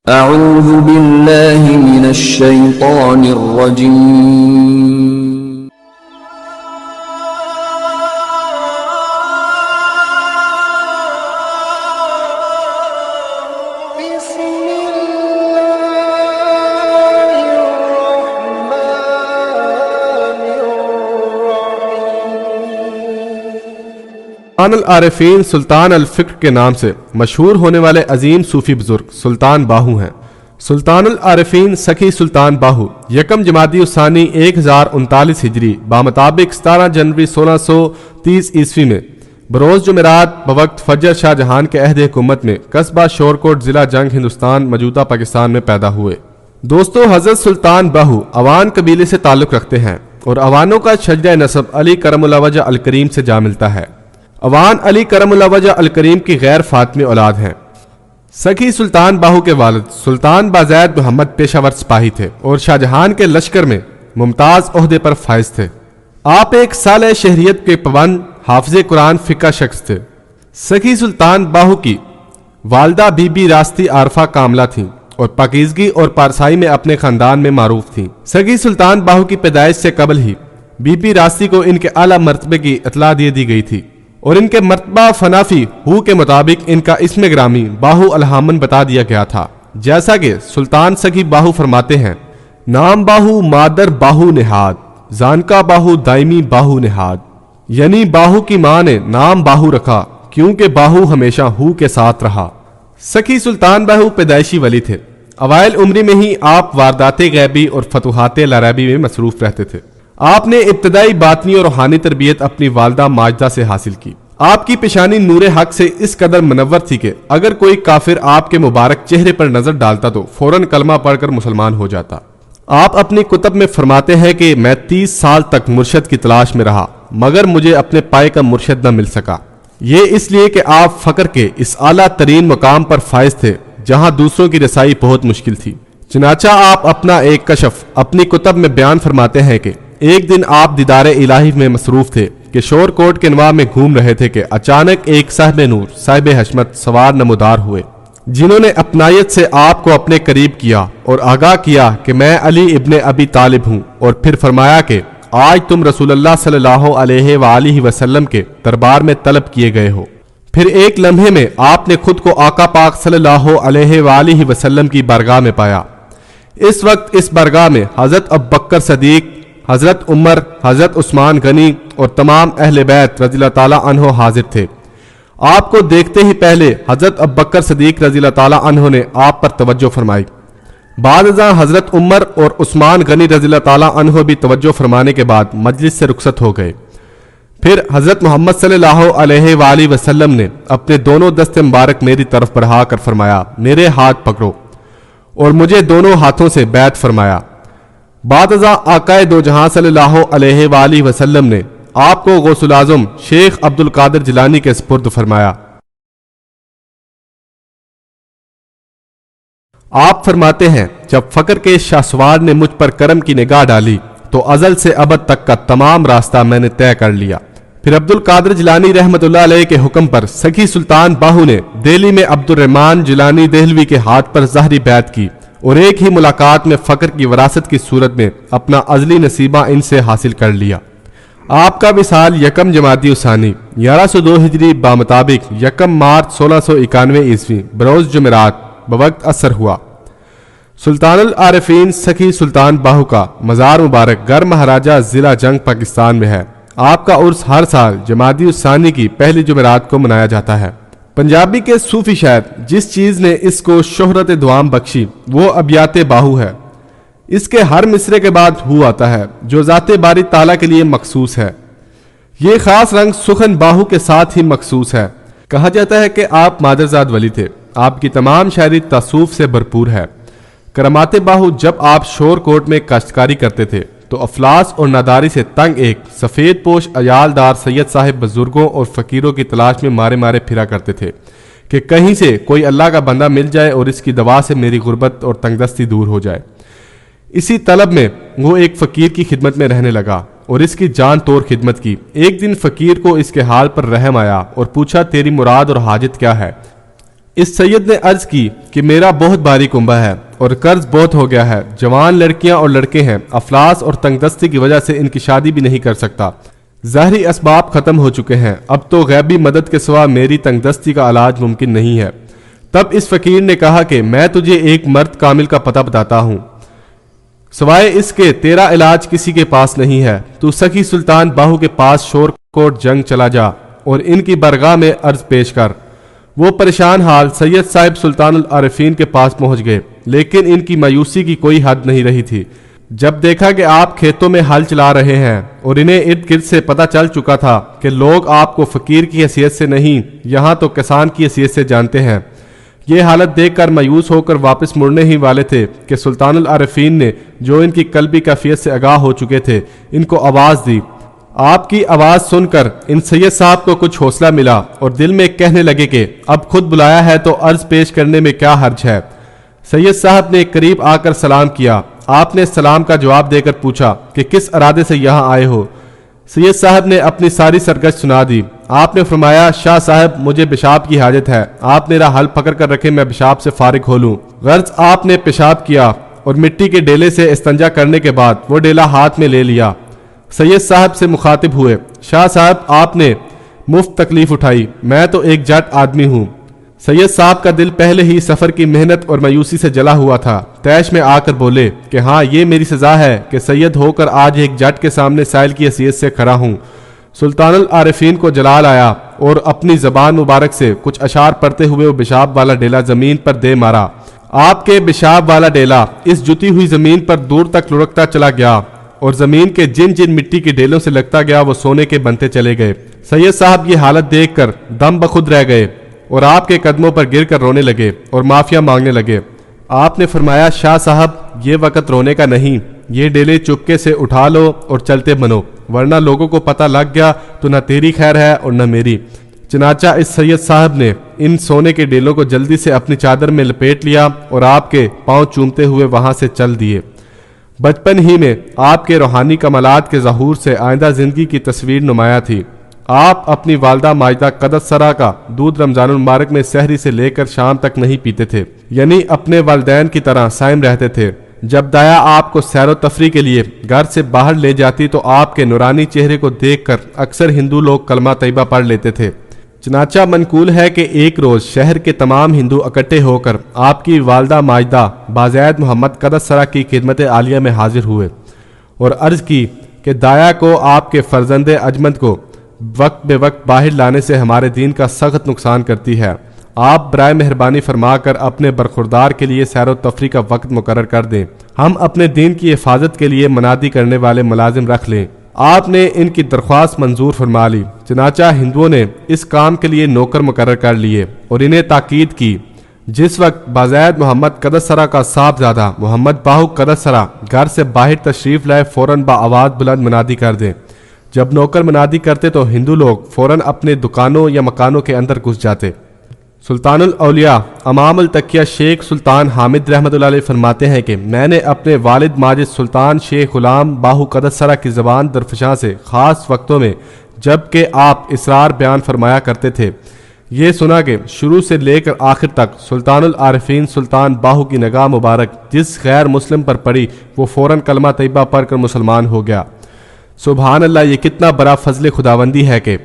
اعوذ باللہ من الشیطان الرجیم سلطان العارفین سلطان الفکر کے نام سے مشہور ہونے والے عظیم صوفی بزرگ سلطان باہو ہیں۔ سلطان العارفین سخی سلطان باہو یکم جمادی الثانی 1039 ہجری بامطابق 17 جنوری 1630 عیسوی میں بروز جمعرات بوقت فجر شاہ جہان کے عہد حکومت میں قصبہ شورکوٹ ضلع جنگ ہندوستان موجودہ پاکستان میں پیدا ہوئے۔ دوستو، حضرت سلطان باہو اوان قبیلے سے تعلق رکھتے ہیں اور اوانوں کا شجرہ نسب علی کرم اللہ وجہ الکریم سے جا ملتا ہے۔ اوان علی کرم اللہ وجہ الکریم کی غیر فاطمی اولاد ہیں۔ سخی سلطان باہو کے والد سلطان بازید محمد پیشہ ور سپاہی تھے اور شاہ جہان کے لشکر میں ممتاز عہدے پر فائز تھے۔ آپ ایک صالح شہریت کے پابند حافظ قرآن فقہ شخص تھے۔ سخی سلطان باہو کی والدہ بی بی راستی عارفہ کاملہ تھیں اور پاکیزگی اور پارسائی میں اپنے خاندان میں معروف تھیں۔ سخی سلطان باہو کی پیدائش سے قبل ہی بی بی راستی کو ان کے اعلیٰ مرتبے کی اطلاع دے دی گئی تھی اور ان کے مرتبہ فنافی ہو کے مطابق ان کا اسم گرامی باہو الہامن بتا دیا گیا تھا۔ جیسا کہ سلطان سخی باہو فرماتے ہیں، نام باہو مادر باہو نہاد، زانکا باہو دائمی باہو نہاد، یعنی باہو کی ماں نے نام باہو رکھا کیونکہ باہو ہمیشہ ہو کے ساتھ رہا۔ سخی سلطان باہو پیدائشی ولی تھے۔ اوائل عمری میں ہی آپ واردات غیبی اور فتوحات لاریبی میں مصروف رہتے تھے۔ آپ نے ابتدائی باطنی اور روحانی تربیت اپنی والدہ ماجدہ سے حاصل کی۔ آپ کی پیشانی نور حق سے اس قدر منور تھی کہ اگر کوئی کافر آپ کے مبارک چہرے پر نظر ڈالتا تو فوراً کلمہ پڑھ کر مسلمان ہو جاتا۔ آپ اپنی کتب میں فرماتے ہیں کہ میں 30 سال تک مرشد کی تلاش میں رہا مگر مجھے اپنے پائے کا مرشد نہ مل سکا۔ یہ اس لیے کہ آپ فقر کے اس اعلیٰ ترین مقام پر فائز تھے جہاں دوسروں کی رسائی بہت مشکل تھی۔ چنانچہ آپ اپنا ایک کشف اپنی کتب میں بیان فرماتے ہیں کہ ایک دن آپ دیدار الہی میں مصروف تھے کہ شور کوٹ کے انواع میں گھوم رہے تھے کہ اچانک ایک صاحب نور صاحب حشمت سوار نمودار ہوئے جنہوں نے اپنائیت سے آپ کو اپنے قریب کیا اور آگاہ کیا کہ میں علی ابن ابی طالب ہوں، اور پھر فرمایا کہ آج تم رسول اللہ صلی اللہ علیہ وآلہ وسلم کے دربار میں طلب کیے گئے ہو۔ پھر ایک لمحے میں آپ نے خود کو آقا پاک صلی اللہ علیہ وآلہ وسلم کی بارگاہ میں پایا۔ اس وقت اس بارگاہ میں حضرت ابوبکر صدیق، حضرت عمر، حضرت عثمان غنی اور تمام اہل بیت رضی اللہ تعالیٰ عنہ حاضر تھے۔ آپ کو دیکھتے ہی پہلے حضرت ابوبکر صدیق رضی اللہ تعالیٰ عنہ نے آپ پر توجہ فرمائی۔ بعد ازاں حضرت عمر اور عثمان غنی رضی اللہ تعالیٰ عنہ بھی توجہ فرمانے کے بعد مجلس سے رخصت ہو گئے۔ پھر حضرت محمد صلی اللہ علیہ وآلہ وسلم نے اپنے دونوں دست مبارک میری طرف بڑھا کر فرمایا، میرے ہاتھ پکڑو، اور مجھے دونوں ہاتھوں سے بیعت فرمایا۔ بعد ازاں آقائے دو جہاں صلی اللہ علیہ وآلہ وسلم نے آپ کو غوث الاعظم شیخ عبد القادر جیلانی کے سپرد فرمایا۔ آپ فرماتے ہیں، جب فقر کے شاہسوار نے مجھ پر کرم کی نگاہ ڈالی تو ازل سے ابد تک کا تمام راستہ میں نے طے کر لیا۔ پھر عبد القادر جیلانی رحمت اللہ علیہ کے حکم پر سخی سلطان باہو نے دہلی میں عبد الرحمن جیلانی دہلوی کے ہاتھ پر ظاہری بیعت کی اور ایک ہی ملاقات میں فقر کی وراثت کی صورت میں اپنا ازلی نصیبہ ان سے حاصل کر لیا۔ آپ کا وصال یکم جمادی الثانی 1102 ہجری بامطابق یکم مارچ 1691 عیسوی بروز جمعرات بوقت عصر ہوا۔ سلطان العارفین سخی سلطان باہو کا مزار مبارک گر مہاراجہ ضلع جنگ پاکستان میں ہے۔ آپ کا عرس ہر سال جمادی الثانی کی پہلی جمعرات کو منایا جاتا ہے۔ پنجابی کے صوفی شاعر جس چیز نے اس کو شہرت دوام بخشی وہ ابیات باہو ہے۔ اس کے ہر مصرے کے بعد ہو آتا ہے جو ذات باری تعالیٰ کے لیے مخصوص ہے۔ یہ خاص رنگ سخن باہو کے ساتھ ہی مخصوص ہے۔ کہا جاتا ہے کہ آپ مادرزاد ولی تھے۔ آپ کی تمام شاعری تصوف سے بھرپور ہے۔ کرامات باہو جب آپ شور کوٹ میں کاشتکاری کرتے تھے تو افلاس اور ناداری سے تنگ ایک سفید پوش عیالدار سید صاحب بزرگوں اور فقیروں کی تلاش میں مارے مارے پھرا کرتے تھے کہ کہیں سے کوئی اللہ کا بندہ مل جائے اور اس کی دوا سے میری غربت اور تنگ دستی دور ہو جائے۔ اسی طلب میں وہ ایک فقیر کی خدمت میں رہنے لگا اور اس کی جان توڑ خدمت کی۔ ایک دن فقیر کو اس کے حال پر رحم آیا اور پوچھا، تیری مراد اور حاجت کیا ہے؟ اس سید نے عرض کی کہ میرا بہت بھاری کنبہ ہے اور قرض بہت ہو گیا ہے، جوان لڑکیاں اور لڑکے ہیں، افلاس اور تنگ دستی کی وجہ سے ان کی شادی بھی نہیں کر سکتا، ظاہری اسباب ختم ہو چکے ہیں، اب تو غیبی مدد کے سوا میری تنگ دستی کا علاج ممکن نہیں ہے۔ تب اس فقیر نے کہا کہ میں تجھے ایک مرد کامل کا پتہ بتاتا ہوں، سوائے اس کے تیرا علاج کسی کے پاس نہیں ہے، تو سخی سلطان باہو کے پاس شور کوٹ جنگ چلا جا اور ان کی برگاہ میں عرض پیش کر۔ وہ پریشان حال سید صاحب سلطان العارفین کے پاس پہنچ گئے، لیکن ان کی مایوسی کی کوئی حد نہیں رہی تھی۔ جب دیکھا کہ آپ کھیتوں میں ہل چلا رہے ہیں اور انہیں ارد گرد سے پتہ چل چکا تھا کہ لوگ آپ کو فقیر کی حیثیت سے نہیں، یہاں تو کسان کی حیثیت سے جانتے ہیں، یہ حالت دیکھ کر مایوس ہو کر واپس مڑنے ہی والے تھے کہ سلطان العارفین نے، جو ان کی قلبی کیفیت سے آگاہ ہو چکے تھے، ان کو آواز دی۔ آپ کی آواز سن کر ان سید صاحب کو کچھ حوصلہ ملا اور دل میں کہنے لگے کہ اب خود بلایا ہے تو عرض پیش کرنے میں کیا حرج ہے۔ سید صاحب نے قریب آ کر سلام کیا۔ آپ نے سلام کا جواب دے کر پوچھا کہ کس ارادے سے یہاں آئے ہو؟ سید صاحب نے اپنی ساری سرگشت سنا دی۔ آپ نے فرمایا، شاہ صاحب مجھے پیشاب کی حاجت ہے، آپ میرا حل پکڑ کر رکھیں، میں پیشاب سے فارغ ہو لوں۔ غرض آپ نے پیشاب کیا اور مٹی کے ڈیلے سے استنجا کرنے کے بعد وہ ڈیلا ہاتھ میں لے لیا۔ سید صاحب سے مخاطب ہوئے، شاہ صاحب آپ نے مفت تکلیف اٹھائی، میں تو ایک جٹ آدمی ہوں۔ سید صاحب کا دل پہلے ہی سفر کی محنت اور مایوسی سے جلا ہوا تھا، تیش میں آ کر بولے کہ ہاں یہ میری سزا ہے کہ سید ہو کر آج ایک جٹ کے سامنے سائل کی حیثیت سے کھڑا ہوں۔ سلطان العارفین کو جلال آیا اور اپنی زبان مبارک سے کچھ اشعار پڑھتے ہوئے وہ پیشاب والا ڈیلا زمین پر دے مارا۔ آپ کے پیشاب والا ڈیلا اس جتی ہوئی زمین پر دور تک لڑکتا چلا گیا اور زمین کے جن جن مٹی کے ڈیلوں سے لگتا گیا وہ سونے کے بنتے چلے گئے۔ سید صاحب یہ حالت دیکھ کر دم بخود رہ گئے اور آپ کے قدموں پر گر کر رونے لگے اور معافیا مانگنے لگے۔ آپ نے فرمایا، شاہ صاحب یہ وقت رونے کا نہیں، یہ ڈیلے چپکے سے اٹھا لو اور چلتے بنو، ورنہ لوگوں کو پتہ لگ گیا تو نہ تیری خیر ہے اور نہ میری۔ چنانچہ اس سید صاحب نے ان سونے کے ڈیلوں کو جلدی سے اپنی چادر میں لپیٹ لیا اور آپ کے پاؤں چومتے ہوئے وہاں سے چل دیے۔ بچپن ہی میں آپ کے روحانی کمالات کے ظہور سے آئندہ زندگی کی تصویر نمایاں تھی۔ آپ اپنی والدہ ماجدہ قدس سرا کا دودھ رمضان المبارک میں سحری سے لے کر شام تک نہیں پیتے تھے، یعنی اپنے والدین کی طرح صائم رہتے تھے۔ جب دایا آپ کو سیر و تفریح کے لیے گھر سے باہر لے جاتی تو آپ کے نورانی چہرے کو دیکھ کر اکثر ہندو لوگ کلمہ طیبہ پڑھ لیتے تھے۔ چنانچہ منقول ہے کہ ایک روز شہر کے تمام ہندو اکٹھے ہو کر آپ کی والدہ ماجدہ بازید محمد قدس سرا کی خدمت عالیہ میں حاضر ہوئے اور عرض کی کہ دایا کو آپ کے فرزند اجمد کو وقت بے وقت باہر لانے سے ہمارے دین کا سخت نقصان کرتی ہے، آپ برائے مہربانی فرما کر اپنے برخوردار کے لیے سیر و تفریح کا وقت مقرر کر دیں، ہم اپنے دین کی حفاظت کے لیے منادی کرنے والے ملازم رکھ لیں۔ آپ نے ان کی درخواست منظور فرما لی۔ چنانچہ ہندوؤں نے اس کام کے لیے نوکر مقرر کر لیے اور انہیں تاکید کی، جس وقت بازید محمد قدس سرا کا صاحبزادہ محمد باہو قدس سرا گھر سے باہر تشریف لائے فوراً بآواز بلند منادی کر دیں۔ جب نوکر منادی کرتے تو ہندو لوگ فوراً اپنے دکانوں یا مکانوں کے اندر گھس جاتے۔ سلطان الاولیاء امام التقیہ شیخ سلطان حامد رحمۃ اللہ علیہ فرماتے ہیں کہ میں نے اپنے والد ماجد سلطان شیخ غلام باہو قدس سرا کی زبان درفشاں سے خاص وقتوں میں جب کہ آپ اسرار بیان فرمایا کرتے تھے یہ سنا کہ شروع سے لے کر آخر تک سلطان العارفین سلطان باہو کی نگاہ مبارک جس غیر مسلم پر پڑی وہ فوراً کلمہ طیبہ پڑھ کر مسلمان ہو گیا۔ سبحان اللہ، یہ کتنا بڑا فضل خداوندی ہے کہ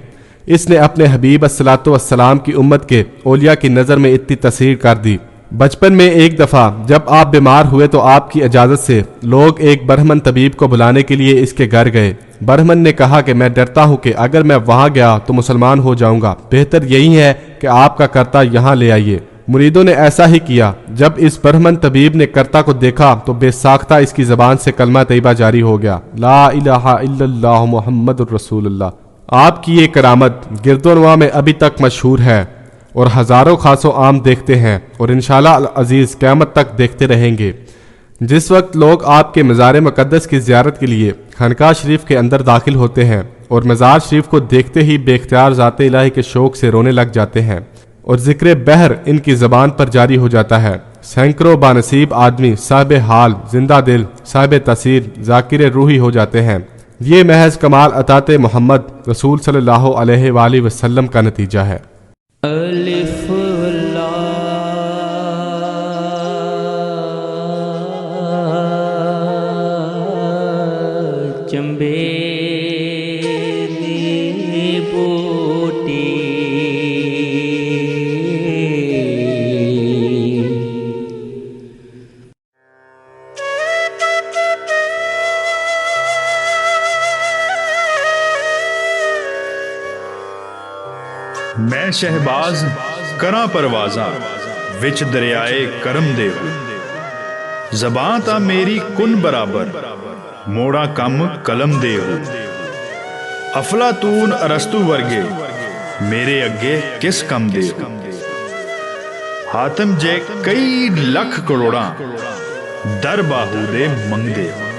اس نے اپنے حبیب الصلاۃ والسلام کی امت کے اولیاء کی نظر میں اتنی تاثیر کر دی۔ بچپن میں ایک دفعہ جب آپ بیمار ہوئے تو آپ کی اجازت سے لوگ ایک برہمن طبیب کو بلانے کے لیے اس کے گھر گئے۔ برہمن نے کہا کہ میں ڈرتا ہوں کہ اگر میں وہاں گیا تو مسلمان ہو جاؤں گا، بہتر یہی ہے کہ آپ کا کرتا یہاں لے آئیے۔ مریدوں نے ایسا ہی کیا۔ جب اس برہمن طبیب نے کرتا کو دیکھا تو بے ساختہ اس کی زبان سے کلمہ طیبہ جاری ہو گیا، لا الہ الا اللہ محمد الرسول اللہ۔ آپ کی یہ کرامت گرد و نواح میں ابھی تک مشہور ہے اور ہزاروں خاص و عام دیکھتے ہیں اور انشاءاللہ العزیز قیامت تک دیکھتے رہیں گے۔ جس وقت لوگ آپ کے مزار مقدس کی زیارت کے لیے خانقاہ شریف کے اندر داخل ہوتے ہیں اور مزار شریف کو دیکھتے ہی بے اختیار ذات الہی کے شوق سے رونے لگ جاتے ہیں اور ذکر بحر ان کی زبان پر جاری ہو جاتا ہے، سینکڑوں بانصیب آدمی صاحب حال، زندہ دل، صاحب تاثیر، ذاکر روحی ہو جاتے ہیں۔ یہ محض کمال عطات محمد رسول صلی اللہ علیہ وآلہ وسلم کا نتیجہ ہے۔ الف لام ਚੰਬੇ ਦੀ ਬੂਟੀ। ਮੈਂ ਸ਼ਹਿਬਾਜ਼ ਕਰਾਂ ਪਰਵਾਜ਼ਾਂ ਵਿੱਚ ਦਰਿਆਏ ਕਰਮ ਦੇ। ਜ਼ਬਾਂ ਤਾਂ ਮੇਰੀ ਕੁਨ ਬਰਾਬਰ ਮੋੜਾ ਕੰਮ ਕਲਮ ਦੇ ਹੋ। ਅਫਲਾਤੂਨ ਅਰਸਤੂ ਵਰਗੇ ਮੇਰੇ ਅੱਗੇ ਕਿਸ ਕੰਮ ਦੇ ਹੋ। ਹਾਤਮ ਜੇ ਕਈ ਲੱਖ ਕਰੋੜਾਂ ਦਰ ਬਾਹੂ ਦੇ ਮੰਗਦੇ ਹੋ।